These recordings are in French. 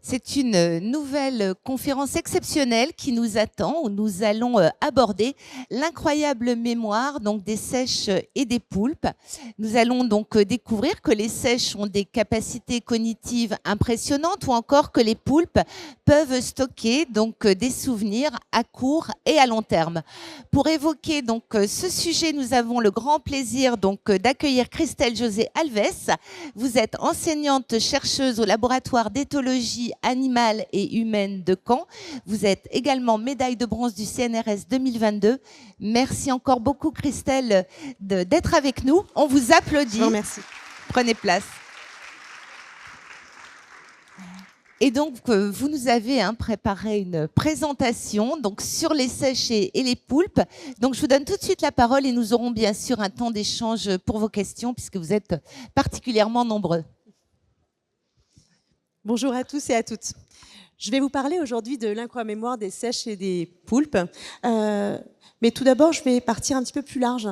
C'est une nouvelle conférence exceptionnelle qui nous attend, où nous allons aborder l'incroyable mémoire donc des seiches et des poulpes. Nous allons donc découvrir que les seiches ont des capacités cognitives impressionnantes ou encore que les poulpes peuvent stocker donc des souvenirs à court et à long terme. Pour évoquer donc ce sujet, nous avons le grand plaisir donc d'accueillir Christelle José Alves. Vous êtes enseignante chercheuse au laboratoire d'éthologie animale et humaine de Caen. Vous êtes également médaille de bronze du CNRS 2022. Merci encore beaucoup Christelle d'être avec nous. On vous applaudit. Merci. Prenez place. Et donc, vous nous avez préparé une présentation donc, sur les seiches et les poulpes. Donc, je vous donne tout de suite la parole et nous aurons bien sûr un temps d'échange pour vos questions puisque vous êtes particulièrement nombreux. Bonjour à tous et à toutes. Je vais vous parler aujourd'hui de l'incroyable mémoire des seiches et des poulpes. Mais tout d'abord, je vais partir un petit peu plus large.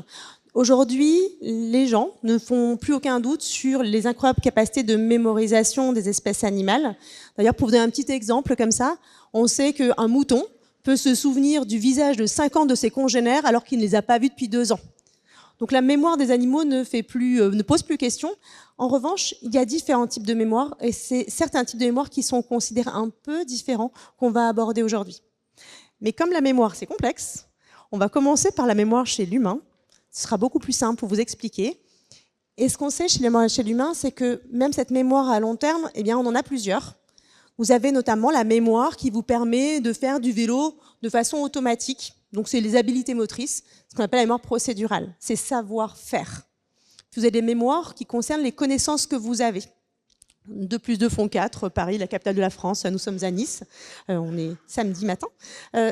Aujourd'hui, les gens ne font plus aucun doute sur les incroyables capacités de mémorisation des espèces animales. D'ailleurs, pour vous donner un petit exemple comme ça, on sait qu'un mouton peut se souvenir du visage de 50 de ses congénères alors qu'il ne les a pas vus depuis 2 ans. Donc la mémoire des animaux ne pose plus question. En revanche, il y a différents types de mémoire et c'est certains types de mémoire qui sont considérés un peu différents qu'on va aborder aujourd'hui. Mais comme la mémoire, c'est complexe, on va commencer par la mémoire chez l'humain. Ce sera beaucoup plus simple pour vous expliquer. Et ce qu'on sait chez l'humain, c'est que même cette mémoire à long terme, eh bien, on en a plusieurs. Vous avez notamment la mémoire qui vous permet de faire du vélo de façon automatique. Donc, c'est les habiletés motrices, ce qu'on appelle la mémoire procédurale. C'est savoir-faire. Vous avez des mémoires qui concernent les connaissances que vous avez. 2 plus 2 font 4, Paris, la capitale de la France, nous sommes à Nice, on est samedi matin.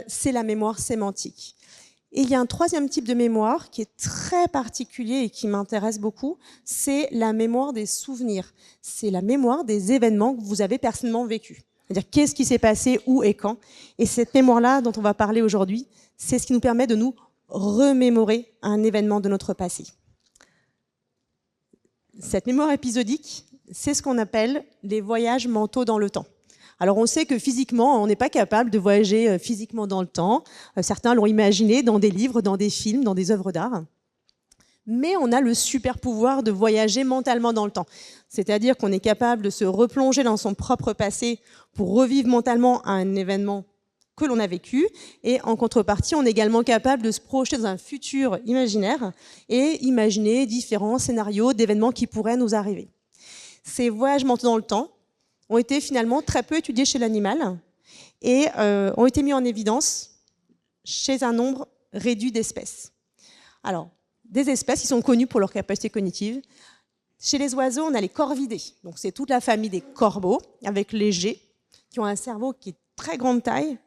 C'est la mémoire sémantique. Et il y a un troisième type de mémoire qui est très particulier et qui m'intéresse beaucoup, c'est la mémoire des souvenirs. C'est la mémoire des événements que vous avez personnellement vécus. C'est-à-dire qu'est-ce qui s'est passé, où et quand. Et cette mémoire-là dont on va parler aujourd'hui, c'est ce qui nous permet de nous remémorer un événement de notre passé. Cette mémoire épisodique, c'est ce qu'on appelle les voyages mentaux dans le temps. Alors on sait que physiquement, on n'est pas capable de voyager physiquement dans le temps. Certains l'ont imaginé dans des livres, dans des films, dans des œuvres d'art. Mais on a le super pouvoir de voyager mentalement dans le temps. C'est-à-dire qu'on est capable de se replonger dans son propre passé pour revivre mentalement un événement que l'on a vécu. Et en contrepartie, on est également capable de se projeter dans un futur imaginaire et imaginer différents scénarios d'événements qui pourraient nous arriver. Ces voyages mentaux dans le temps ont été finalement très peu étudiés chez l'animal et ont été mis en évidence chez un nombre réduit d'espèces. Alors, des espèces qui sont connues pour leur capacité cognitive. Chez les oiseaux, on a les corvidés. Donc, c'est toute la famille des corbeaux, avec les geais, qui ont un cerveau qui est très grande taille.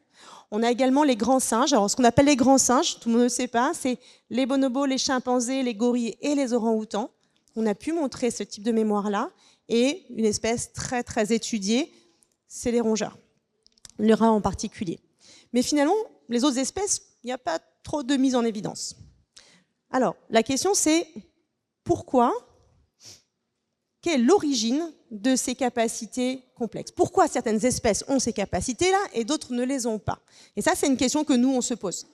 On a également les grands singes. Alors, ce qu'on appelle les grands singes, tout le monde ne sait pas, c'est les bonobos, les chimpanzés, les gorilles et les orang-outans. On a pu montrer ce type de mémoire-là. Et une espèce très, très étudiée, c'est les rongeurs, le rat en particulier. Mais finalement, les autres espèces, il n'y a pas trop de mise en évidence. Alors, la question c'est pourquoi? Quelle est l'origine de ces capacités complexes? Pourquoi certaines espèces ont ces capacités-là et d'autres ne les ont pas? Et ça, c'est une question que nous, on se pose.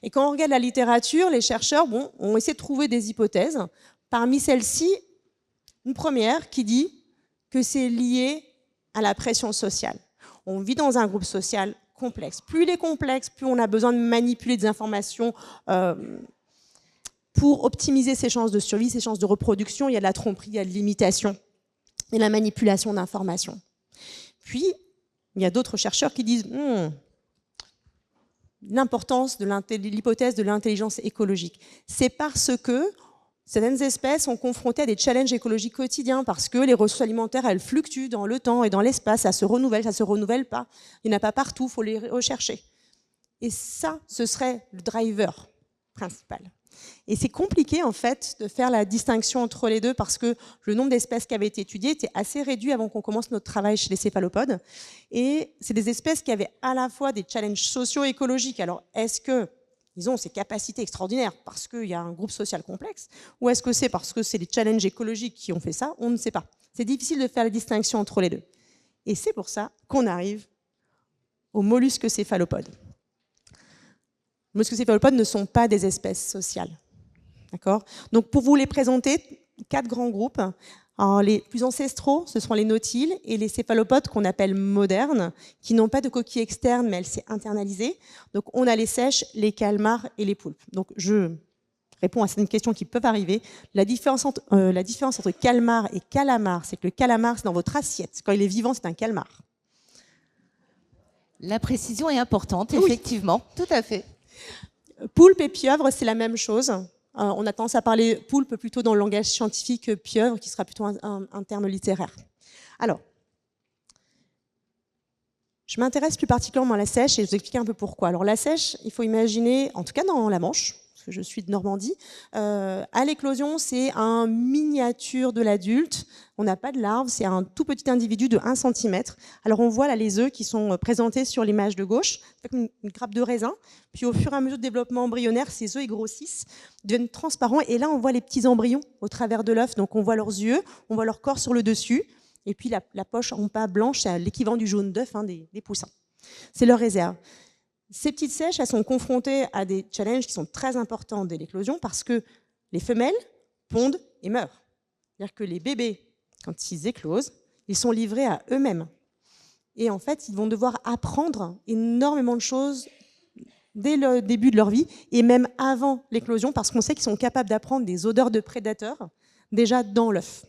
Et quand on regarde la littérature, les chercheurs ont essayé de trouver des hypothèses. Parmi celles-ci, une première qui dit que c'est lié à la pression sociale. On vit dans un groupe social complexe. Plus il est complexe, plus on a besoin de manipuler des informations pour optimiser ses chances de survie, ses chances de reproduction. Il y a de la tromperie, il y a de l'imitation et la manipulation d'informations. Puis, il y a d'autres chercheurs qui disent l'importance de l'hypothèse de l'intelligence écologique. C'est parce que certaines espèces sont confrontées à des challenges écologiques quotidiens parce que les ressources alimentaires, elles fluctuent dans le temps et dans l'espace, ça se renouvelle pas. Il n'y en a pas partout, il faut les rechercher. Et ça, ce serait le driver principal. Et c'est compliqué en fait de faire la distinction entre les deux parce que le nombre d'espèces qui avaient été étudiées était assez réduit avant qu'on commence notre travail chez les céphalopodes. Et c'est des espèces qui avaient à la fois des challenges socio-écologiques. Alors est-ce que ils ont ces capacités extraordinaires parce qu'il y a un groupe social complexe, ou est-ce que c'est parce que c'est les challenges écologiques qui ont fait ça? On ne sait pas. C'est difficile de faire la distinction entre les deux. Et c'est pour ça qu'on arrive aux mollusques céphalopodes. Les mollusques céphalopodes ne sont pas des espèces sociales. D'accord? Donc pour vous les présenter, 4 grands groupes. Alors, les plus ancestraux, ce sont les nautiles et les céphalopodes qu'on appelle modernes, qui n'ont pas de coquille externe, mais elle s'est internalisée. Donc, on a les sèches, les calmars et les poulpes. Donc, je réponds à certaines questions qui peuvent arriver. La différence entre calmar et calamar, c'est que le calamar, c'est dans votre assiette. Quand il est vivant, c'est un calmar. La précision est importante, Oui. effectivement. Tout à fait. Poulpe et pieuvre, c'est la même chose. On a tendance à parler poulpe plutôt dans le langage scientifique que pieuvre, qui sera plutôt un terme littéraire. Alors, je m'intéresse plus particulièrement à la sèche et je vais vous expliquer un peu pourquoi. Alors la sèche, il faut imaginer, en tout cas dans la Manche, parce que je suis de Normandie, à l'éclosion, c'est un miniature de l'adulte. On n'a pas de larve, c'est un tout petit individu de 1 cm. Alors on voit là les œufs qui sont présentés sur l'image de gauche, c'est comme une grappe de raisin. Puis au fur et à mesure du développement embryonnaire, ces œufs ils grossissent, deviennent transparents. Et là, on voit les petits embryons au travers de l'œuf. Donc on voit leurs yeux, on voit leur corps sur le dessus. Et puis la poche en pas blanche, c'est l'équivalent du jaune d'œuf des poussins. C'est leur réserve. Ces petites sèches, elles sont confrontées à des challenges qui sont très importants dès l'éclosion parce que les femelles pondent et meurent. C'est-à-dire que les bébés, quand ils éclosent, ils sont livrés à eux-mêmes. Et en fait, ils vont devoir apprendre énormément de choses dès le début de leur vie et même avant l'éclosion parce qu'on sait qu'ils sont capables d'apprendre des odeurs de prédateurs déjà dans l'œuf.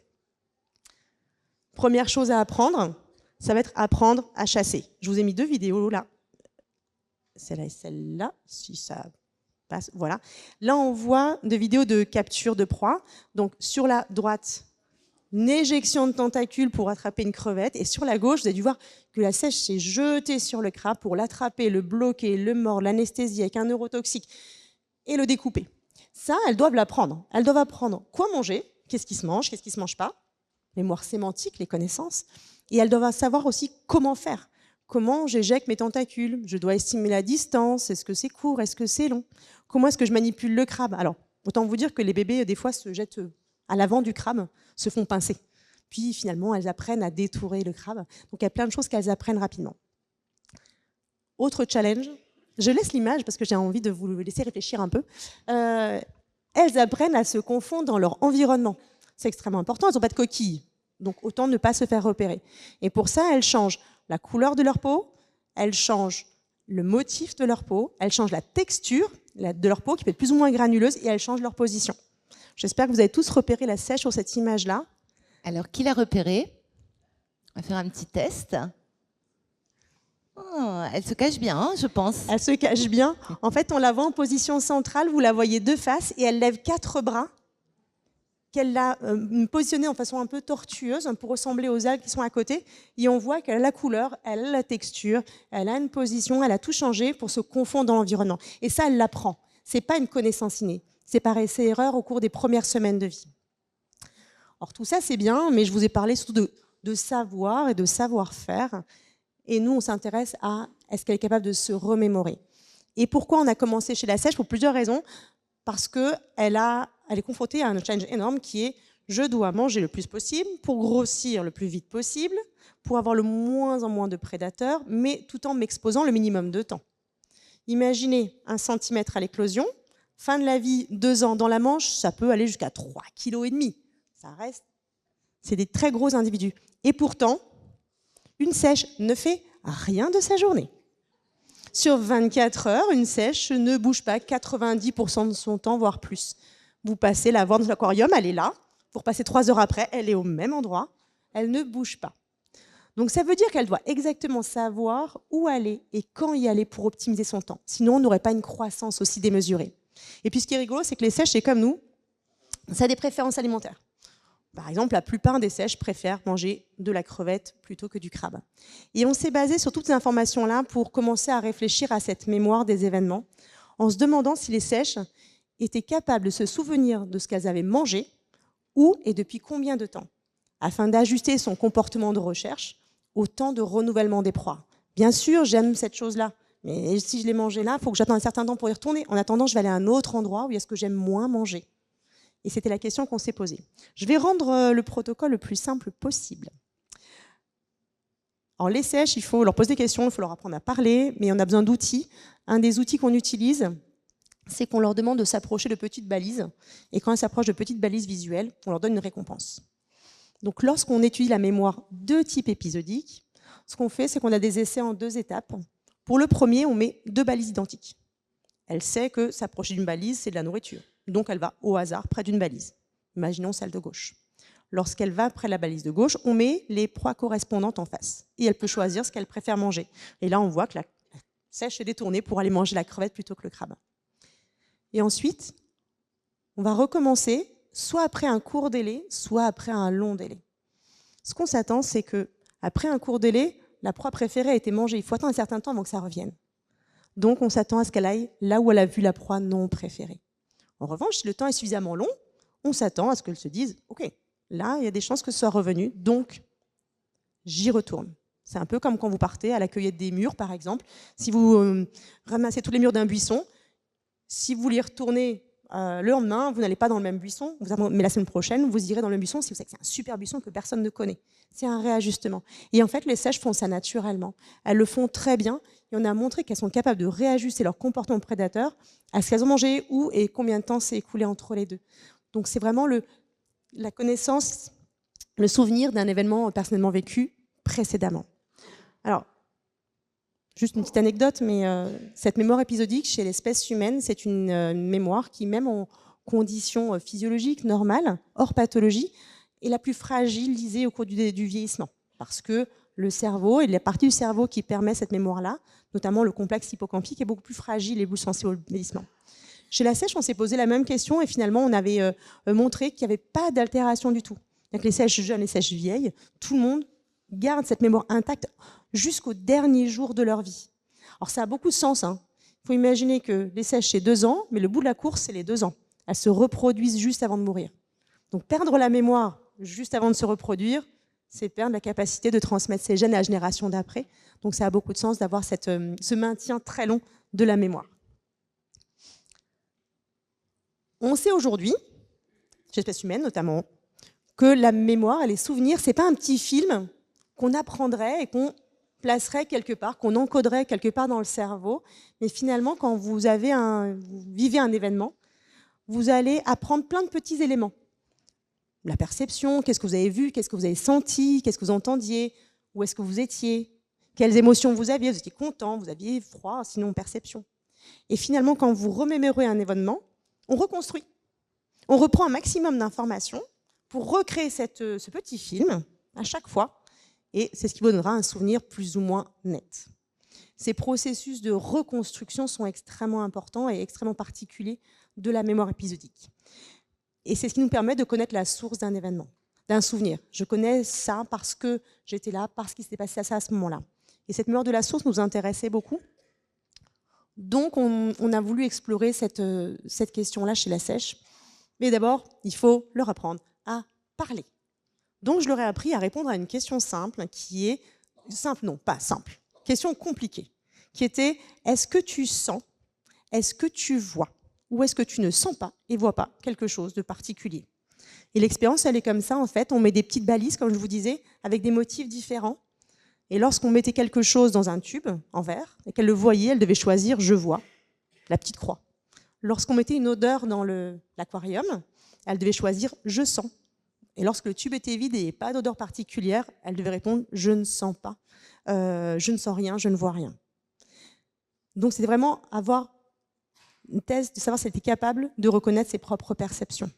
Première chose à apprendre, ça va être apprendre à chasser. Je vous ai mis 2 vidéos là. Celle-là et celle-là, si ça passe, voilà. Là, on voit des vidéos de capture de proie. Donc, sur la droite, une éjection de tentacules pour attraper une crevette. Et sur la gauche, vous avez dû voir que la sèche s'est jetée sur le crabe pour l'attraper, le bloquer, le mordre, l'anesthésier avec un neurotoxique et le découper. Ça, elles doivent l'apprendre. Elles doivent apprendre quoi manger, qu'est-ce qui se mange pas. Mémoire sémantique, les connaissances. Et elles doivent savoir aussi comment faire. Comment j'éjecte mes tentacules? Je dois estimer la distance. Est-ce que c'est court? Est-ce que c'est long? Comment est-ce que je manipule le crabe? Alors, autant vous dire que les bébés, des fois, se jettent à l'avant du crabe, se font pincer. Puis, finalement, elles apprennent à détourer le crabe. Donc, il y a plein de choses qu'elles apprennent rapidement. Autre challenge. Je laisse l'image parce que j'ai envie de vous laisser réfléchir un peu. Elles apprennent à se confondre dans leur environnement. C'est extrêmement important. Elles n'ont pas de coquille. Donc, autant ne pas se faire repérer. Et pour ça, elles changent la couleur de leur peau, elles changent le motif de leur peau, elles changent la texture de leur peau qui peut être plus ou moins granuleuse et elles changent leur position. J'espère que vous avez tous repéré la sèche sur cette image-là. Alors, qui l'a repéré? On va faire un petit test. Oh, elle se cache bien, hein, je pense. Elle se cache bien. En fait, on la voit en position centrale, vous la voyez de face et elle lève 4 bras qu'elle l'a positionnée en façon un peu tortueuse pour ressembler aux algues qui sont à côté. Et on voit qu'elle a la couleur, elle a la texture, elle a une position, elle a tout changé pour se confondre dans l'environnement. Et ça, elle l'apprend. Ce n'est pas une connaissance innée. C'est par essai-erreur au cours des premières semaines de vie. Alors tout ça, c'est bien, mais je vous ai parlé surtout de savoir et de savoir-faire. Et nous, on s'intéresse à est-ce qu'elle est capable de se remémorer. Et pourquoi on a commencé chez la sèche? Pour plusieurs raisons. Parce qu'elle est confrontée à un challenge énorme qui est « je dois manger le plus possible pour grossir le plus vite possible, pour avoir le moins en moins de prédateurs, mais tout en m'exposant le minimum de temps ». Imaginez 1 cm à l'éclosion, fin de la vie, 2 ans dans la Manche, ça peut aller jusqu'à 3,5 kg. Ça reste, c'est des très gros individus. Et pourtant, une sèche ne fait rien de sa journée. Sur 24 heures, une sèche ne bouge pas 90% de son temps, voire plus. Vous passez la voir dans l'aquarium, elle est là. Vous repassez 3 heures après, elle est au même endroit. Elle ne bouge pas. Donc ça veut dire qu'elle doit exactement savoir où aller et quand y aller pour optimiser son temps. Sinon, on n'aurait pas une croissance aussi démesurée. Et puis ce qui est rigolo, c'est que les sèches, c'est comme nous, ça a des préférences alimentaires. Par exemple, la plupart des sèches préfèrent manger de la crevette plutôt que du crabe. Et on s'est basé sur toutes ces informations-là pour commencer à réfléchir à cette mémoire des événements, en se demandant si les sèches, étaient capables de se souvenir de ce qu'elles avaient mangé, où et depuis combien de temps, afin d'ajuster son comportement de recherche au temps de renouvellement des proies. Bien sûr, j'aime cette chose-là, mais si je l'ai mangée là, il faut que j'attende un certain temps pour y retourner. En attendant, je vais aller à un autre endroit où est-ce que j'aime moins manger. Et c'était la question qu'on s'est posée. Je vais rendre le protocole le plus simple possible. Alors les sèches, il faut leur poser des questions, il faut leur apprendre à parler, mais on a besoin d'outils. Un des outils qu'on utilise, c'est qu'on leur demande de s'approcher de petites balises. Et quand elles s'approchent de petites balises visuelles, on leur donne une récompense. Donc lorsqu'on étudie la mémoire de type épisodique, ce qu'on fait, c'est qu'on a des essais en 2 étapes. Pour le premier, on met 2 balises identiques. Elle sait que s'approcher d'une balise, c'est de la nourriture. Donc elle va au hasard près d'une balise. Imaginons celle de gauche. Lorsqu'elle va près de la balise de gauche, on met les proies correspondantes en face. Et elle peut choisir ce qu'elle préfère manger. Et là, on voit que la sèche est détournée pour aller manger la crevette plutôt que le crabe. Et ensuite, on va recommencer, soit après un court délai, soit après un long délai. Ce qu'on s'attend, c'est qu'après un court délai, la proie préférée a été mangée. Il faut attendre un certain temps avant que ça revienne. Donc, on s'attend à ce qu'elle aille là où elle a vu la proie non préférée. En revanche, si le temps est suffisamment long, on s'attend à ce qu'elle se dise « Ok, là, il y a des chances que ce soit revenu, donc j'y retourne ». C'est un peu comme quand vous partez à la cueillette des mûres, par exemple. Si vous ramassez tous les mûres d'un buisson, si vous voulez y retourner le lendemain, vous n'allez pas dans le même buisson, mais la semaine prochaine, vous irez dans le buisson si vous savez que c'est un super buisson que personne ne connaît. C'est un réajustement. Et en fait, les sèches font ça naturellement. Elles le font très bien et on a montré qu'elles sont capables de réajuster leur comportement prédateur à ce qu'elles ont mangé, où et combien de temps s'est écoulé entre les deux. Donc c'est vraiment la connaissance, le souvenir d'un événement personnellement vécu précédemment. Alors, juste une petite anecdote, mais cette mémoire épisodique chez l'espèce humaine, c'est une mémoire qui, même en conditions physiologiques normales, hors pathologie, est la plus fragilisée au cours du vieillissement. Parce que le cerveau et la partie du cerveau qui permet cette mémoire-là, notamment le complexe hippocampique, est beaucoup plus fragile et plus sensible au vieillissement. Chez la sèche, on s'est posé la même question et finalement, on avait montré qu'il n'y avait pas d'altération du tout. Donc, les sèches jeunes, les sèches vieilles, tout le monde garde cette mémoire intacte jusqu'au dernier jour de leur vie. Alors ça a beaucoup de sens. Il faut imaginer que les sèches, c'est 2 ans, mais le bout de la course, c'est les 2 ans. Elles se reproduisent juste avant de mourir. Donc perdre la mémoire juste avant de se reproduire, c'est perdre la capacité de transmettre ses gènes à la génération d'après. Donc ça a beaucoup de sens d'avoir ce maintien très long de la mémoire. On sait aujourd'hui, chez l'espèce humaine notamment, que la mémoire et les souvenirs, ce n'est pas un petit film qu'on apprendrait et qu'on placerait quelque part, qu'on encoderait quelque part dans le cerveau. Mais finalement, quand vous vivez un événement, vous allez apprendre plein de petits éléments. La perception, qu'est-ce que vous avez vu, qu'est-ce que vous avez senti, qu'est-ce que vous entendiez, où est-ce que vous étiez, quelles émotions vous aviez, vous étiez content, vous aviez froid, sinon perception. Et finalement, quand vous remémorez un événement, on reconstruit. On reprend un maximum d'informations pour recréer ce petit film à chaque fois. Et c'est ce qui vous donnera un souvenir plus ou moins net. Ces processus de reconstruction sont extrêmement importants et extrêmement particuliers de la mémoire épisodique. Et c'est ce qui nous permet de connaître la source d'un événement, d'un souvenir. Je connais ça parce que j'étais là, parce qu'il s'était passé ça à ce moment-là. Et cette mémoire de la source nous intéressait beaucoup. Donc, on a voulu explorer cette question-là chez la sèche. Mais d'abord, il faut leur apprendre à parler. Donc, je leur ai appris à répondre à une question simple, qui est... Simple, non, pas simple. Question compliquée, qui était « Est-ce que tu sens, est-ce que tu vois, ou est-ce que tu ne sens pas et vois pas quelque chose de particulier ?» Et l'expérience, elle est comme ça, en fait. On met des petites balises, comme je vous disais, avec des motifs différents. Et lorsqu'on mettait quelque chose dans un tube, en verre, et qu'elle le voyait, elle devait choisir « Je vois », la petite croix. Lorsqu'on mettait une odeur dans l'aquarium, elle devait choisir « Je sens ». Et lorsque le tube était vide et pas d'odeur particulière, elle devait répondre « Je ne sens pas, je ne sens rien, je ne vois rien ». Donc c'était vraiment avoir une thèse de savoir si elle était capable de reconnaître ses propres perceptions.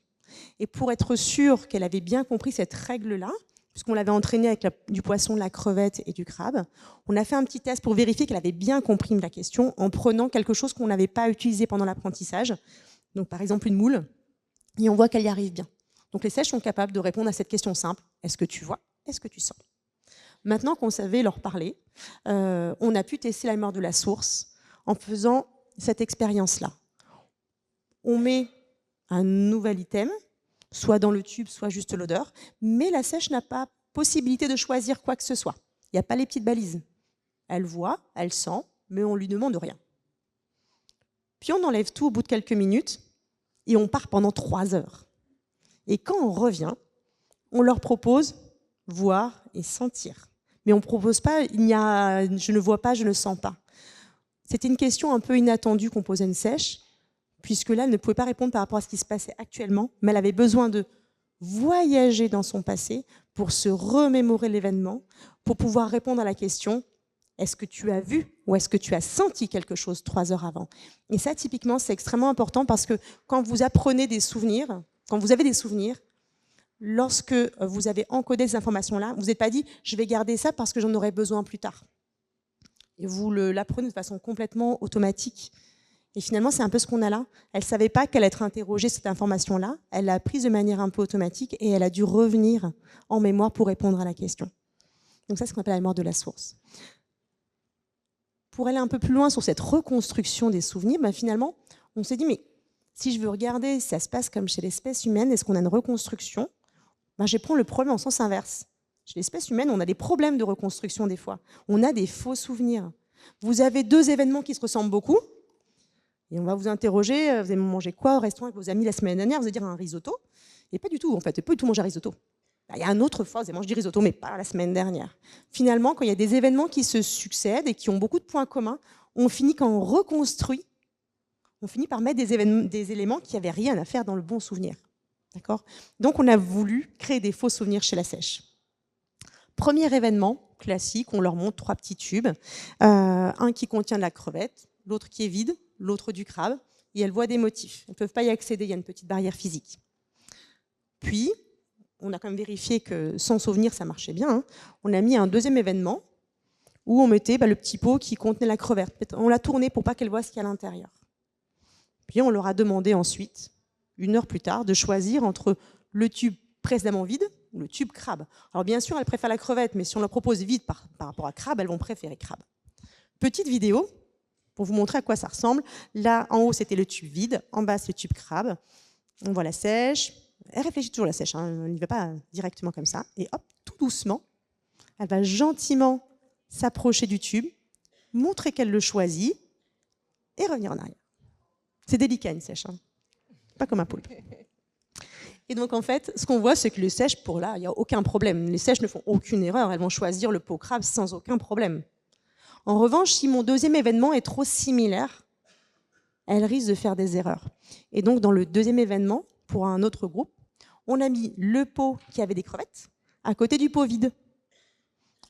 Et pour être sûr qu'elle avait bien compris cette règle-là, puisqu'on l'avait entraînée avec du poisson, de la crevette et du crabe, on a fait un petit test pour vérifier qu'elle avait bien compris la question en prenant quelque chose qu'on n'avait pas utilisé pendant l'apprentissage, donc par exemple une moule, et on voit qu'elle y arrive bien. Donc les sèches sont capables de répondre à cette question simple, est-ce que tu vois, est-ce que tu sens? Maintenant qu'on savait leur parler, on a pu tester la mémoire de la source en faisant cette expérience-là. On met un nouvel item, soit dans le tube, soit juste l'odeur, mais la sèche n'a pas possibilité de choisir quoi que ce soit. Il n'y a pas les petites balises. Elle voit, elle sent, mais on ne lui demande rien. Puis on enlève tout au bout de quelques minutes et on part pendant 3 heures. Et quand on revient, on leur propose voir et sentir. Mais on ne propose pas, je ne vois pas, je ne sens pas. C'était une question un peu inattendue qu'on posait à une sèche, puisque là, elle ne pouvait pas répondre par rapport à ce qui se passait actuellement, mais elle avait besoin de voyager dans son passé pour se remémorer l'événement, pour pouvoir répondre à la question « Est-ce que tu as vu ou est-ce que tu as senti quelque chose 3 heures avant ?» Et ça, typiquement, c'est extrêmement important parce que quand vous apprenez des souvenirs, quand vous avez des souvenirs, lorsque vous avez encodé ces informations-là, vous n'êtes pas dit « je vais garder ça parce que j'en aurai besoin plus tard ». Et vous l'apprenez de façon complètement automatique. Et finalement, c'est un peu ce qu'on a là. Elle ne savait pas qu'elle allait être interrogée, cette information-là. Elle l'a prise de manière un peu automatique et elle a dû revenir en mémoire pour répondre à la question. Donc ça, c'est ce qu'on appelle la mémoire de la source. Pour aller un peu plus loin sur cette reconstruction des souvenirs, finalement, on s'est dit, mais si je veux regarder si ça se passe comme chez l'espèce humaine, est-ce qu'on a une reconstruction ? Je vais prendre le problème en sens inverse. Chez l'espèce humaine, on a des problèmes de reconstruction des fois. On a des faux souvenirs. Vous avez 2 événements qui se ressemblent beaucoup, et on va vous interroger, vous avez mangé quoi au restaurant avec vos amis la semaine dernière ? Vous allez dire un risotto. Et pas du tout, en fait, vous pas du tout manger un risotto. Il y a une autre fois, vous avez mangé du risotto, mais pas la semaine dernière. Finalement, quand il y a des événements qui se succèdent et qui ont beaucoup de points communs, on finit, quand on reconstruit, on finit par mettre des éléments qui n'avaient rien à faire dans le bon souvenir. D'accord ? Donc, on a voulu créer des faux souvenirs chez la sèche. Premier événement classique, on leur montre 3 petits tubes. Un qui contient de la crevette, l'autre qui est vide, l'autre du crabe, et elles voient des motifs. Elles ne peuvent pas y accéder, il y a une petite barrière physique. Puis, on a quand même vérifié que sans souvenir, ça marchait bien. On a mis un deuxième événement où on mettait le petit pot qui contenait la crevette. On l'a tourné pour pas qu'elles voient ce qu'il y a à l'intérieur. Puis on leur a demandé ensuite, 1 heure plus tard, de choisir entre le tube précédemment vide ou le tube crabe. Alors bien sûr, elles préfèrent la crevette, mais si on leur propose vide par rapport à crabe, elles vont préférer crabe. Petite vidéo pour vous montrer à quoi ça ressemble. Là, en haut, c'était le tube vide. En bas, c'est le tube crabe. On voit la sèche. Elle réfléchit toujours, la sèche. Elle n'y va pas directement comme ça. Et hop, tout doucement, elle va gentiment s'approcher du tube, montrer qu'elle le choisit et revenir en arrière. C'est délicat, une sèche. Pas comme un poulpe. Et donc, en fait, ce qu'on voit, c'est que les sèches, pour là, il n'y a aucun problème. Les sèches ne font aucune erreur. Elles vont choisir le pot crabe sans aucun problème. En revanche, si mon deuxième événement est trop similaire, elles risquent de faire des erreurs. Et donc, dans le deuxième événement, pour un autre groupe, on a mis le pot qui avait des crevettes à côté du pot vide.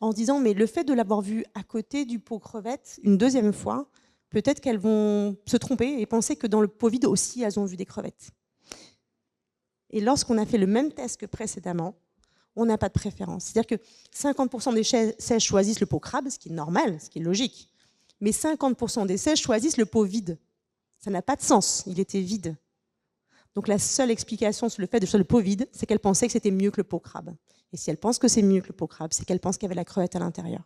En se disant, mais le fait de l'avoir vu à côté du pot crevettes une deuxième fois, peut-être qu'elles vont se tromper et penser que dans le pot vide aussi, elles ont vu des crevettes. Et lorsqu'on a fait le même test que précédemment, on n'a pas de préférence. C'est-à-dire que 50% des sèches choisissent le pot crabe, ce qui est normal, ce qui est logique. Mais 50% des sèches choisissent le pot vide. Ça n'a pas de sens, il était vide. Donc la seule explication sur le fait de choisir le pot vide, c'est qu'elle pensait que c'était mieux que le pot crabe. Et si elle pense que c'est mieux que le pot crabe, c'est qu'elle pense qu'il y avait la crevette à l'intérieur.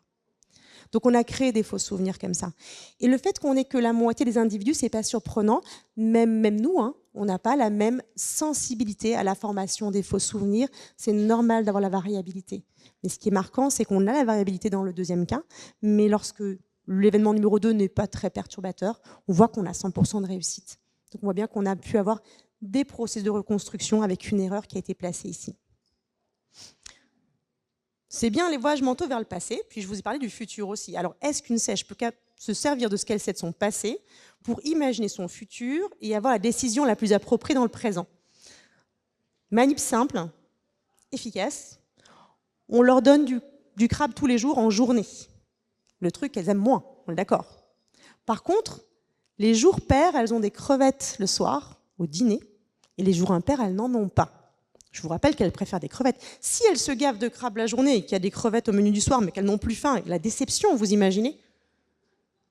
Donc on a créé des faux souvenirs comme ça. Et le fait qu'on n'ait que la moitié des individus, c'est pas surprenant. Même nous, on n'a pas la même sensibilité à la formation des faux souvenirs. C'est normal d'avoir la variabilité. Mais ce qui est marquant, c'est qu'on a la variabilité dans le deuxième cas, mais lorsque l'événement numéro 2 n'est pas très perturbateur, on voit qu'on a 100% de réussite. Donc on voit bien qu'on a pu avoir des processus de reconstruction avec une erreur qui a été placée ici. C'est bien les voyages mentaux vers le passé, puis je vous ai parlé du futur aussi. Alors, est-ce qu'une sèche peut se servir de ce qu'elle sait de son passé pour imaginer son futur et avoir la décision la plus appropriée dans le présent? Manip simple, efficace. On leur donne du crabe tous les jours en journée. Le truc, elles aiment moins, on est d'accord. Par contre, les jours pairs, elles ont des crevettes le soir, au dîner, et les jours impairs, elles n'en ont pas. Je vous rappelle qu'elles préfèrent des crevettes. Si elles se gavent de crabe la journée et qu'il y a des crevettes au menu du soir, mais qu'elles n'ont plus faim, la déception, vous imaginez?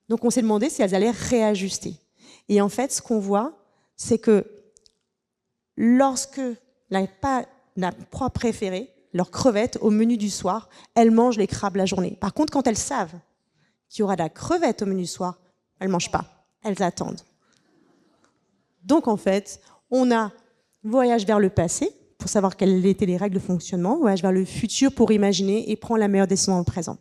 Donc on s'est demandé si elles allaient réajuster. Et en fait, ce qu'on voit, c'est que lorsque la proie préférée, leur crevette au menu du soir, elles mangent les crabes la journée. Par contre, quand elles savent qu'il y aura de la crevette au menu du soir, elles ne mangent pas, elles attendent. Donc en fait, on a voyage vers le passé, pour savoir quelles étaient les règles de fonctionnement, voyage vers le futur pour imaginer et prendre la meilleure décision dans le présent.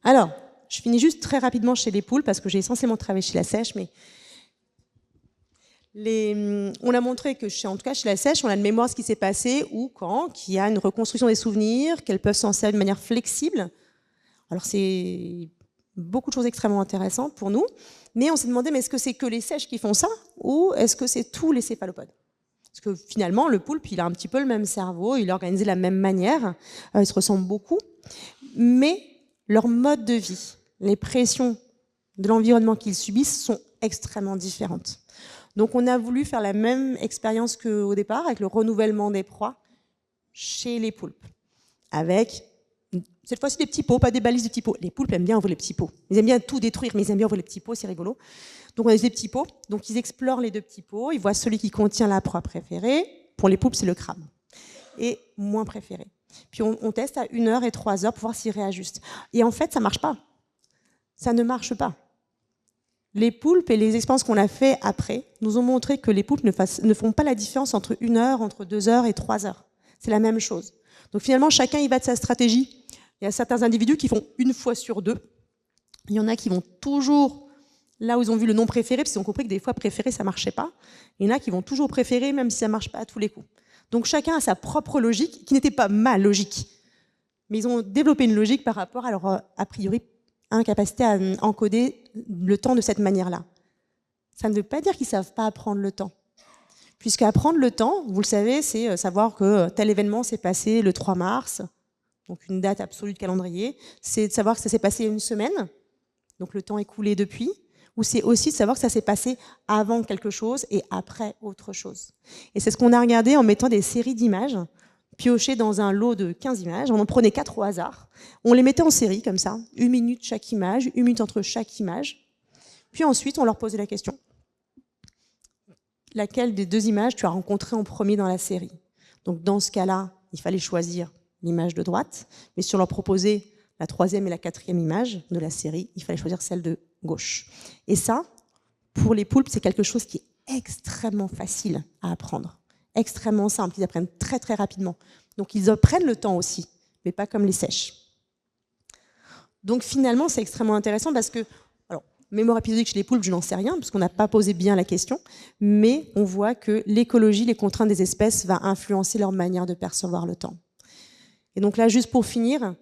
Alors, je finis juste très rapidement chez les poules, parce que j'ai essentiellement travaillé chez la sèche, mais on a montré que, en tout cas chez la sèche, on a une mémoire de ce qui s'est passé, ou quand, qu'il y a une reconstruction des souvenirs, qu'elles peuvent s'en servir de manière flexible. Alors c'est beaucoup de choses extrêmement intéressantes pour nous, mais on s'est demandé, mais est-ce que c'est que les sèches qui font ça, ou est-ce que c'est tous les céphalopodes? Parce que finalement, le poulpe, il a un petit peu le même cerveau, il est organisé de la même manière, ils se ressemblent beaucoup, mais leur mode de vie, les pressions de l'environnement qu'ils subissent sont extrêmement différentes. Donc on a voulu faire la même expérience qu'au départ, avec le renouvellement des proies chez les poulpes, avec cette fois-ci des petits pots, pas des balises de petits pots. Les poulpes aiment bien ouvrir les petits pots. Ils aiment bien tout détruire, mais ils aiment bien ouvrir les petits pots, c'est rigolo. Donc on a des petits pots, donc ils explorent les deux petits pots, ils voient celui qui contient la proie préférée. Pour les poulpes, c'est le crabe. Et moins préféré. Puis on teste à 1 heure et 3 heures pour voir s'ils réajustent. Et en fait, ça ne marche pas. Ça ne marche pas. Les poulpes et les expériences qu'on a fait après nous ont montré que les poulpes ne font pas la différence entre 1 heure, entre 2 heures et 3 heures. C'est la même chose. Donc finalement, chacun y va de sa stratégie. Il y a certains individus qui font 1 fois sur 2. Il y en a qui vont toujours là où ils ont vu le nom préféré, parce qu'ils ont compris que des fois préféré, ça ne marchait pas. Il y en a qui vont toujours préférer, même si ça ne marche pas à tous les coups. Donc chacun a sa propre logique, qui n'était pas ma logique. Mais ils ont développé une logique par rapport à leur, a priori, incapacité à encoder le temps de cette manière-là. Ça ne veut pas dire qu'ils ne savent pas apprendre le temps. Puisque apprendre le temps, vous le savez, c'est savoir que tel événement s'est passé le 3 mars, donc une date absolue de calendrier. C'est de savoir que ça s'est passé il y a 1 semaine, donc le temps écoulé depuis. Ou c'est aussi de savoir que ça s'est passé avant quelque chose et après autre chose. Et c'est ce qu'on a regardé en mettant des séries d'images piochées dans un lot de 15 images. On en prenait 4 au hasard. On les mettait en série comme ça, 1 minute chaque image, 1 minute entre chaque image. Puis ensuite, on leur posait la question. Laquelle des 2 images tu as rencontré en premier dans la série? Donc dans ce cas-là, il fallait choisir l'image de droite. Mais si on leur proposait la 3e et la 4e image de la série, il fallait choisir celle de gauche. Et ça, pour les poulpes, c'est quelque chose qui est extrêmement facile à apprendre, extrêmement simple. Ils apprennent très très rapidement. Donc ils prennent le temps aussi, mais pas comme les sèches. Donc finalement, c'est extrêmement intéressant parce que, alors, mémoire épisodique chez les poulpes, je n'en sais rien, parce qu'on n'a pas posé bien la question, mais on voit que l'écologie, les contraintes des espèces va influencer leur manière de percevoir le temps. Et donc là, juste pour finir,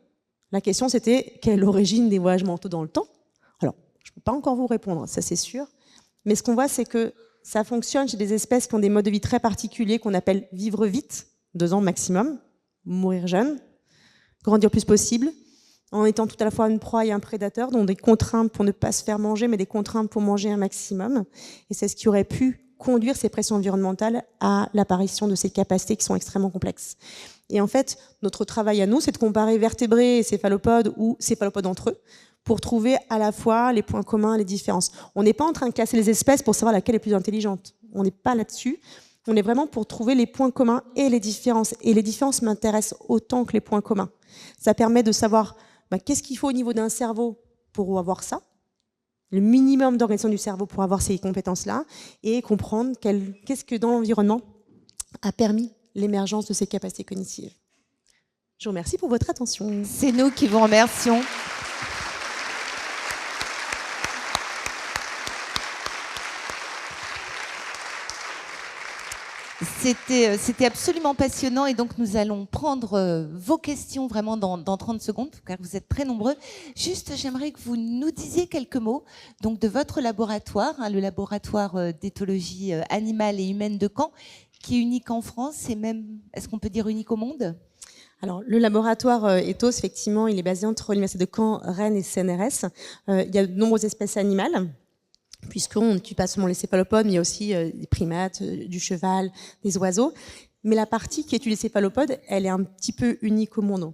la question c'était, quelle est l'origine des voyages mentaux dans le temps? Alors, je ne peux pas encore vous répondre, ça c'est sûr, mais ce qu'on voit, c'est que ça fonctionne chez des espèces qui ont des modes de vie très particuliers qu'on appelle vivre vite, 2 ans maximum, mourir jeune, grandir le plus possible, en étant tout à la fois une proie et un prédateur, donc des contraintes pour ne pas se faire manger, mais des contraintes pour manger un maximum. Et c'est ce qui aurait pu conduire ces pressions environnementales à l'apparition de ces capacités qui sont extrêmement complexes. Et en fait, notre travail à nous, c'est de comparer vertébrés et céphalopodes ou céphalopodes entre eux pour trouver à la fois les points communs et les différences. On n'est pas en train de classer les espèces pour savoir laquelle est plus intelligente. On n'est pas là-dessus. On est vraiment pour trouver les points communs et les différences. Et les différences m'intéressent autant que les points communs. Ça permet de savoir qu'est-ce qu'il faut au niveau d'un cerveau pour avoir ça, le minimum d'organisation du cerveau pour avoir ces compétences-là, et comprendre qu'est-ce que dans l'environnement a permis l'émergence de ces capacités cognitives. Je vous remercie pour votre attention. C'est nous qui vous remercions. C'était absolument passionnant et donc nous allons prendre vos questions vraiment dans 30 secondes car vous êtes très nombreux. Juste, j'aimerais que vous nous disiez quelques mots donc de votre laboratoire, le laboratoire d'éthologie animale et humaine de Caen, qui est unique en France et même, est-ce qu'on peut dire unique au monde ? Alors, le laboratoire Ethos, effectivement, il est basé entre l'Université de Caen, Rennes et CNRS. Il y a de nombreuses espèces animales, puisqu'on ne tue pas seulement les céphalopodes, mais il y a aussi des primates, du cheval, des oiseaux. Mais la partie qui étudie les céphalopodes, elle est un petit peu unique au monde.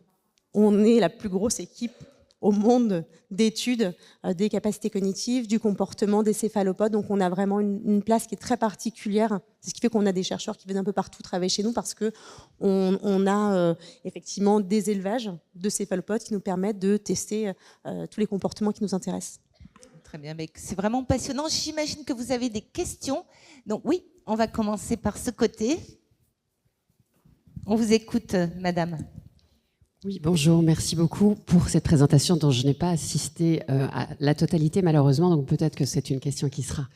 On est la plus grosse équipe au monde d'études des capacités cognitives, du comportement des céphalopodes. Donc on a vraiment une place qui est très particulière. C'est ce qui fait qu'on a des chercheurs qui viennent un peu partout travailler chez nous parce qu'on a effectivement des élevages de céphalopodes qui nous permettent de tester tous les comportements qui nous intéressent. Très bien, mais c'est vraiment passionnant. J'imagine que vous avez des questions. Donc oui, on va commencer par ce côté. On vous écoute, madame. Oui, bonjour, merci beaucoup pour cette présentation dont je n'ai pas assisté à la totalité malheureusement, donc peut-être que c'est une question qui sera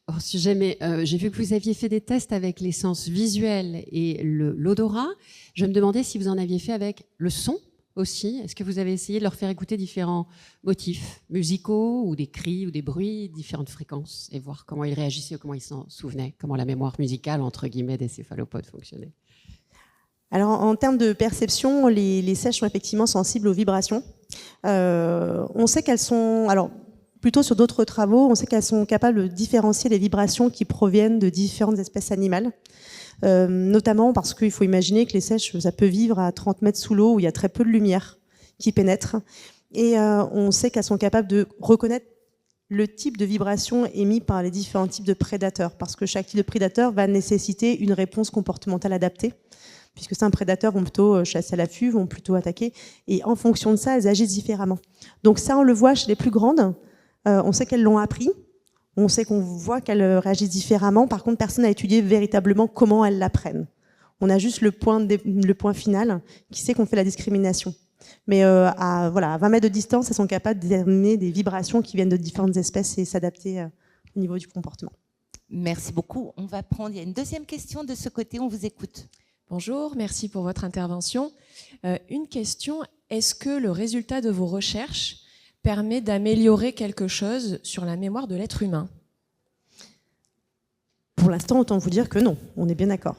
hors sujet, mais j'ai vu que vous aviez fait des tests avec les sens visuels et l'odorat. Je me demandais si vous en aviez fait avec le son aussi. Est-ce que vous avez essayé de leur faire écouter différents motifs musicaux ou des cris ou des bruits, différentes fréquences, et voir comment ils réagissaient ou comment ils s'en souvenaient, comment la mémoire musicale, entre guillemets, des céphalopodes fonctionnait? Alors, en termes de perception, les sèches sont effectivement sensibles aux vibrations. On sait qu'elles sont, alors plutôt sur d'autres travaux, on sait qu'elles sont capables de différencier les vibrations qui proviennent de différentes espèces animales, notamment parce qu'il faut imaginer que les sèches, ça peut vivre à 30 mètres sous l'eau où il y a très peu de lumière qui pénètre. Et on sait qu'elles sont capables de reconnaître le type de vibration émis par les différents types de prédateurs, parce que chaque type de prédateur va nécessiter une réponse comportementale adaptée, puisque certains prédateurs vont plutôt chasser à l'affût, vont plutôt attaquer, et en fonction de ça, elles agissent différemment. Donc ça, on le voit chez les plus grandes, on sait qu'elles l'ont appris, on sait qu'on voit qu'elles réagissent différemment, par contre, personne n'a étudié véritablement comment elles l'apprennent. On a juste le point final qui sait qu'on fait la discrimination. Mais à 20 mètres de distance, elles sont capables de déterminer des vibrations qui viennent de différentes espèces et s'adapter au niveau du comportement. Merci beaucoup. On va prendre, il y a une deuxième question de ce côté, on vous écoute. Bonjour, merci pour votre intervention. Une question, est-ce que le résultat de vos recherches permet d'améliorer quelque chose sur la mémoire de l'être humain? Pour l'instant, autant vous dire que non, on est bien d'accord.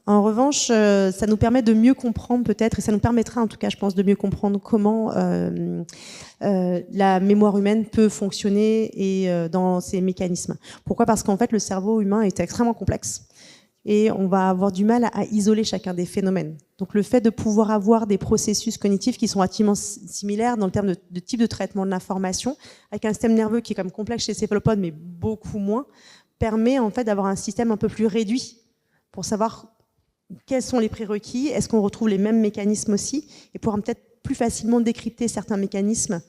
En revanche, ça nous permet de mieux comprendre peut-être, et ça nous permettra en tout cas, je pense, de mieux comprendre comment la mémoire humaine peut fonctionner et dans ses mécanismes. Pourquoi? Parce qu'en fait, le cerveau humain est extrêmement complexe. Et on va avoir du mal à isoler chacun des phénomènes. Donc le fait de pouvoir avoir des processus cognitifs qui sont relativement similaires dans le terme de type de traitement de l'information, avec un système nerveux qui est quand même complexe chez les céphalopodes, mais beaucoup moins, permet en fait d'avoir un système un peu plus réduit pour savoir quels sont les prérequis, est-ce qu'on retrouve les mêmes mécanismes aussi, et pouvoir peut-être plus facilement décrypter certains mécanismes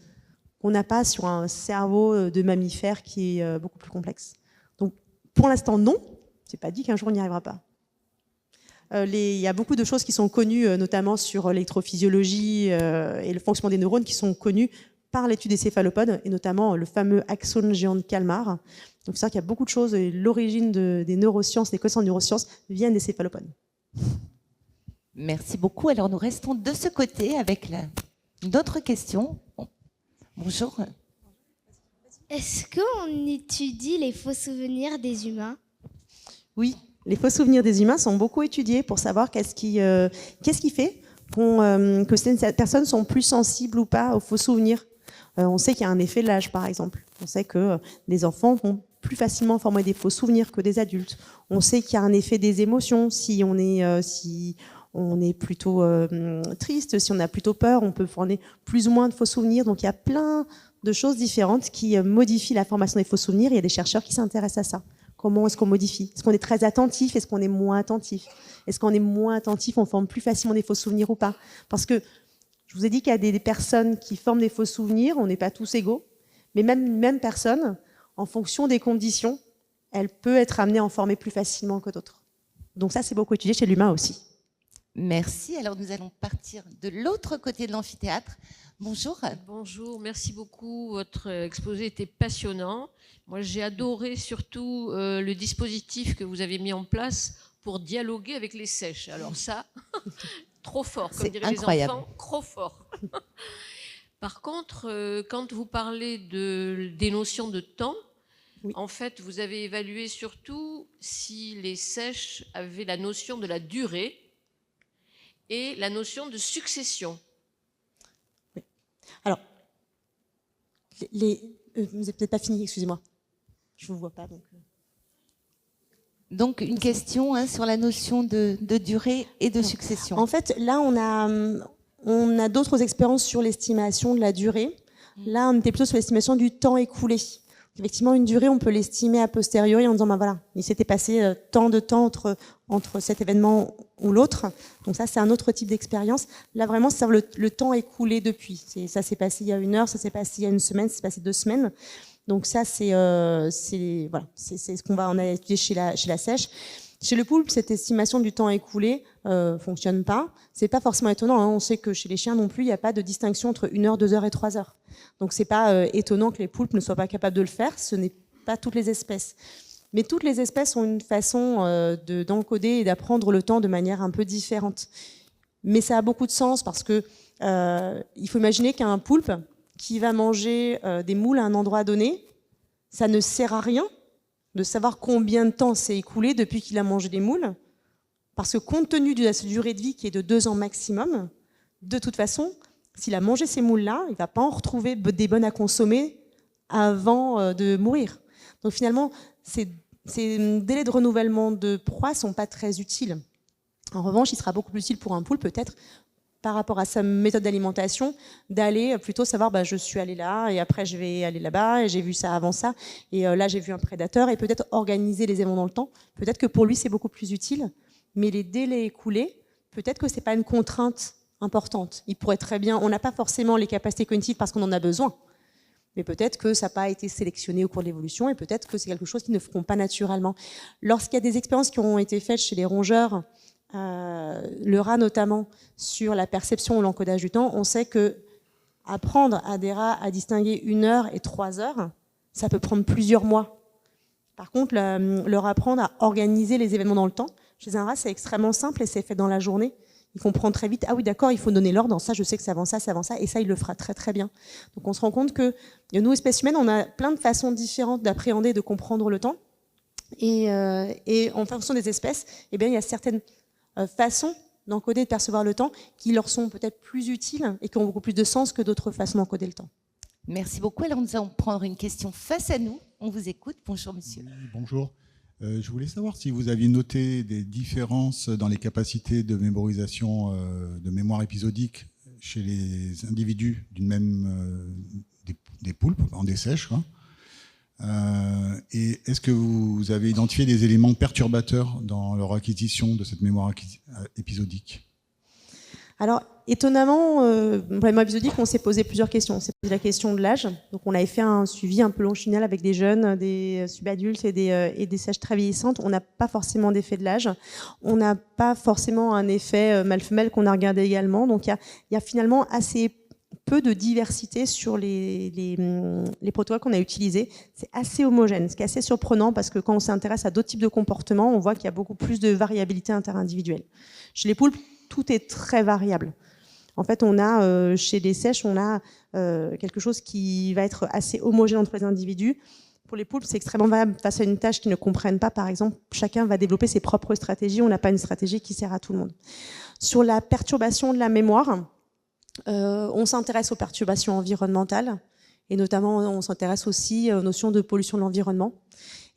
qu'on n'a pas sur un cerveau de mammifère qui est beaucoup plus complexe. Donc pour l'instant non. C'est pas dit qu'un jour on n'y arrivera pas. Il y a beaucoup de choses qui sont connues, notamment sur l'électrophysiologie et le fonctionnement des neurones, qui sont connues par l'étude des céphalopodes, et notamment le fameux axone géant de Kalmar. Donc c'est vrai qu'il y a beaucoup de choses, et l'origine des neurosciences, des connaissances de neurosciences viennent des céphalopodes. Merci beaucoup. Alors nous restons de ce côté avec d'autres questions. Bon. Bonjour. Est-ce qu'on étudie les faux souvenirs des humains? Oui, les faux souvenirs des humains sont beaucoup étudiés pour savoir qu'est-ce qui fait que certaines personnes sont plus sensibles ou pas aux faux souvenirs. On sait qu'il y a un effet de l'âge, par exemple. On sait que les enfants vont plus facilement former des faux souvenirs que des adultes. On sait qu'il y a un effet des émotions. Si on est plutôt triste, si on a plutôt peur, on peut former plus ou moins de faux souvenirs. Donc il y a plein de choses différentes qui modifient la formation des faux souvenirs. Il y a des chercheurs qui s'intéressent à ça. Comment est-ce qu'on modifie? Est-ce qu'on est très attentif? Est-ce qu'on est moins attentif? Est-ce qu'on est moins attentif? On forme plus facilement des faux souvenirs ou pas? Parce que je vous ai dit qu'il y a des personnes qui forment des faux souvenirs, on n'est pas tous égaux, mais même une même personne, en fonction des conditions, elle peut être amenée à en former plus facilement que d'autres. Donc ça, c'est beaucoup étudié chez l'humain aussi. Merci. Alors nous allons partir de l'autre côté de l'amphithéâtre. Bonjour. Bonjour, merci beaucoup. Votre exposé était passionnant. Moi, j'ai adoré surtout le dispositif que vous avez mis en place pour dialoguer avec les sèches. Alors ça, trop fort, comme diraient les enfants, trop fort. Par contre, quand vous parlez des notions de temps, oui. En fait, vous avez évalué surtout si les sèches avaient la notion de la durée et la notion de succession. Oui. Alors, vous n'avez peut-être pas fini, excusez-moi. Je ne vous vois pas. Donc une question sur la notion de durée et de succession. En fait, là, on a d'autres expériences sur l'estimation de la durée. Là, on était plutôt sur l'estimation du temps écoulé. Effectivement, une durée, on peut l'estimer a posteriori en disant, ben voilà, il s'était passé tant de temps entre cet événement ou l'autre. Donc ça, c'est un autre type d'expérience. Là, vraiment, c'est le temps écoulé depuis. Ça s'est passé il y a 1 heure, ça s'est passé il y a 1 semaine, ça s'est passé 2 semaines. Donc ça, c'est ce qu'on va en étudier chez la sèche. Chez le poulpe, cette estimation du temps écoulé fonctionne pas. C'est pas forcément étonnant, hein. On sait que chez les chiens non plus, il n'y a pas de distinction entre 1 heure, 2 heures et 3 heures. Donc c'est pas étonnant que les poulpes ne soient pas capables de le faire. Ce n'est pas toutes les espèces. Mais toutes les espèces ont une façon d'encoder et d'apprendre le temps de manière un peu différente. Mais ça a beaucoup de sens parce que il faut imaginer qu'un poulpe qui va manger des moules à un endroit donné, ça ne sert à rien de savoir combien de temps s'est écoulé depuis qu'il a mangé des moules, parce que compte tenu de sa durée de vie qui est de 2 ans maximum, de toute façon, s'il a mangé ces moules-là, il ne va pas en retrouver des bonnes à consommer avant de mourir. Donc finalement, ces délais de renouvellement de proie ne sont pas très utiles. En revanche, il sera beaucoup plus utile pour un poulpe, peut-être, par rapport à sa méthode d'alimentation, d'aller plutôt savoir, je suis allé là, et après je vais aller là-bas, et j'ai vu ça avant ça, et là j'ai vu un prédateur, et peut-être organiser les événements dans le temps. Peut-être que pour lui c'est beaucoup plus utile, mais les délais écoulés, peut-être que c'est pas une contrainte importante. Il pourrait très bien, on n'a pas forcément les capacités cognitives parce qu'on en a besoin, mais peut-être que ça n'a pas été sélectionné au cours de l'évolution, et peut-être que c'est quelque chose qu'ils ne feront pas naturellement. Lorsqu'il y a des expériences qui ont été faites chez les rongeurs, le rat notamment, sur la perception ou l'encodage du temps, on sait que apprendre à des rats à distinguer 1 heure et 3 heures, ça peut prendre plusieurs mois. Par contre, leur apprendre à organiser les événements dans le temps, chez un rat, c'est extrêmement simple et c'est fait dans la journée. Il comprend très vite, ah oui d'accord, il faut donner l'ordre, ça je sais que c'est avant ça, et ça il le fera très très bien. Donc on se rend compte que nous, espèces humaines, on a plein de façons différentes d'appréhender et de comprendre le temps. Et en fonction des espèces, eh bien, il y a certaines façons d'encoder et de percevoir le temps qui leur sont peut-être plus utiles et qui ont beaucoup plus de sens que d'autres façons d'encoder le temps. Merci beaucoup. Alors nous allons prendre une question face à nous. On vous écoute. Bonjour monsieur. Oui, bonjour. Je voulais savoir si vous aviez noté des différences dans les capacités de mémorisation, de mémoire épisodique chez les individus d'une même des poulpes, en dessèche, quoi. Et est-ce que vous avez identifié des éléments perturbateurs dans leur acquisition de cette mémoire épisodique? Alors, étonnamment, pour la mémoire épisodique, on s'est posé plusieurs questions. On s'est posé la question de l'âge. Donc, on avait fait un suivi un peu longitudinal avec des jeunes, des subadultes et des sèches très vieillissantes. On n'a pas forcément d'effet de l'âge. On n'a pas forcément un effet mâle-femelle qu'on a regardé également. Donc, il y a finalement assez peu de diversité sur les protocoles qu'on a utilisés. C'est assez homogène, ce qui est assez surprenant parce que quand on s'intéresse à d'autres types de comportements, on voit qu'il y a beaucoup plus de variabilité interindividuelle. Chez les poulpes, tout est très variable. En fait, on a chez les sèches, on a quelque chose qui va être assez homogène entre les individus. Pour les poulpes, c'est extrêmement variable face à une tâche qu'ils ne comprennent pas. Par exemple, chacun va développer ses propres stratégies. On n'a pas une stratégie qui sert à tout le monde. Sur la perturbation de la mémoire, on s'intéresse aux perturbations environnementales et notamment on s'intéresse aussi aux notions de pollution de l'environnement.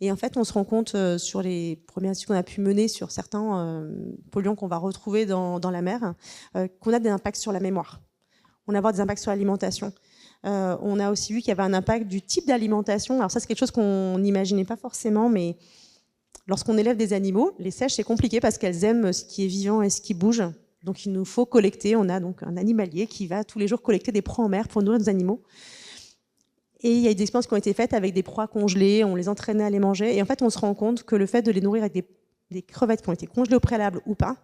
Et en fait, on se rend compte sur les premières études qu'on a pu mener sur certains polluants qu'on va retrouver dans la mer, qu'on a des impacts sur la mémoire. On va avoir des impacts sur l'alimentation. On a aussi vu qu'il y avait un impact du type d'alimentation. Alors ça, c'est quelque chose qu'on n'imaginait pas forcément, mais lorsqu'on élève des animaux, les sèches, c'est compliqué parce qu'elles aiment ce qui est vivant et ce qui bouge. Donc il nous faut collecter, on a donc un animalier qui va tous les jours collecter des proies en mer pour nourrir nos animaux. Et il y a des expériences qui ont été faites avec des proies congelées, on les entraînait à les manger, et en fait on se rend compte que le fait de les nourrir avec des crevettes qui ont été congelées au préalable ou pas,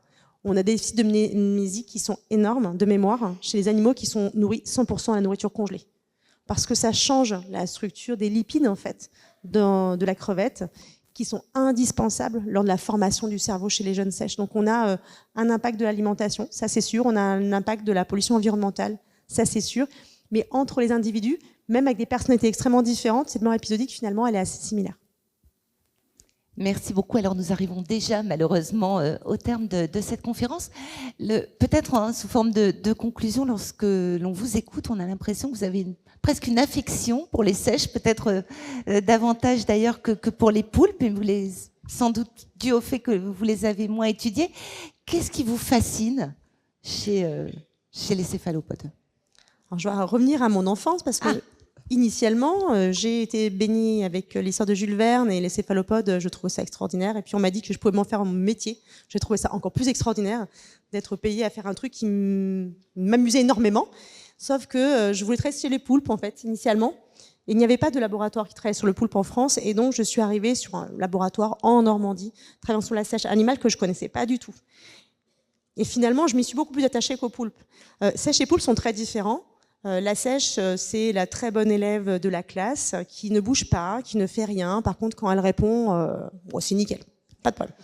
on a des déficits de mnésie qui sont énormes, de mémoire, chez les animaux qui sont nourris 100% à la nourriture congelée. Parce que ça change la structure des lipides en fait, de la crevette, qui sont indispensables lors de la formation du cerveau chez les jeunes sèches. Donc on a un impact de l'alimentation, ça c'est sûr, on a un impact de la pollution environnementale, ça c'est sûr, mais entre les individus, même avec des personnalités extrêmement différentes, cette mémoire épisodique finalement elle est assez similaire. Merci beaucoup. Alors nous arrivons déjà malheureusement au terme de cette conférence. Peut-être sous forme de conclusion, lorsque l'on vous écoute, on a l'impression que vous avez presque une affection pour les sèches, peut-être davantage d'ailleurs que pour les poulpes, mais sans doute dû au fait que vous les avez moins étudiées. Qu'est-ce qui vous fascine chez les céphalopodes? Alors, je vais revenir à mon enfance parce que Initialement, j'ai été baignée avec l'histoire de Jules Verne et les céphalopodes, je trouvais ça extraordinaire. Et puis on m'a dit que je pouvais m'en faire mon métier. J'ai trouvé ça encore plus extraordinaire d'être payée à faire un truc qui m'amusait énormément. Sauf que je voulais travailler sur les poulpes, en fait, initialement. Et il n'y avait pas de laboratoire qui travaillait sur le poulpe en France. Et donc, je suis arrivée sur un laboratoire en Normandie, travaillant sur la sèche animale que je connaissais pas du tout. Et finalement, je m'y suis beaucoup plus attachée qu'aux poulpes. Sèche et poulpes sont très différents. La sèche, c'est la très bonne élève de la classe qui ne bouge pas, qui ne fait rien. Par contre, quand elle répond, bon, c'est nickel, pas de problème.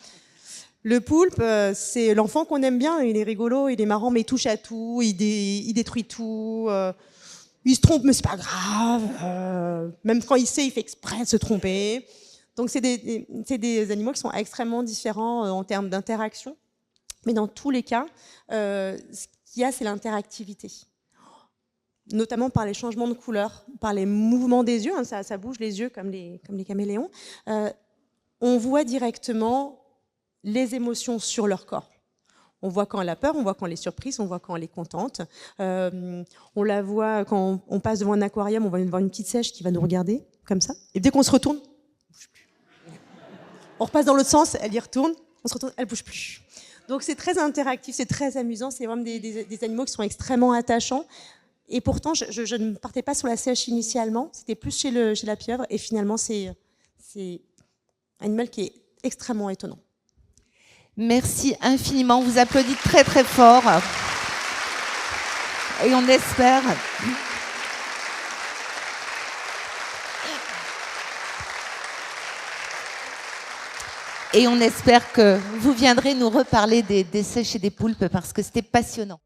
Le poulpe, c'est l'enfant qu'on aime bien. Il est rigolo, il est marrant, mais il touche à tout, il détruit tout. Il se trompe, mais c'est pas grave. Même quand il sait, il fait exprès de se tromper. Donc, c'est des animaux qui sont extrêmement différents en termes d'interaction. Mais dans tous les cas, ce qu'il y a, c'est l'interactivité. Notamment par les changements de couleur, par les mouvements des yeux, hein, ça bouge les yeux comme les caméléons. On voit directement les émotions sur leur corps. On voit quand elle a peur, on voit quand elle est surprise, on voit quand elle est contente. On la voit quand on passe devant un aquarium, on va voir une petite sèche qui va nous regarder, comme ça. Et dès qu'on se retourne, elle bouge plus. On repasse dans l'autre sens, elle y retourne, on se retourne, elle bouge plus. Donc c'est très interactif, c'est très amusant, c'est vraiment des animaux qui sont extrêmement attachants. Et pourtant, je ne partais pas sur la sèche initialement, c'était plus chez la pieuvre, et finalement, c'est un animal qui est extrêmement étonnant. Merci infiniment, on vous applaudit très très fort. Et on espère... Et on espère que vous viendrez nous reparler des sèches et des poulpes parce que c'était passionnant.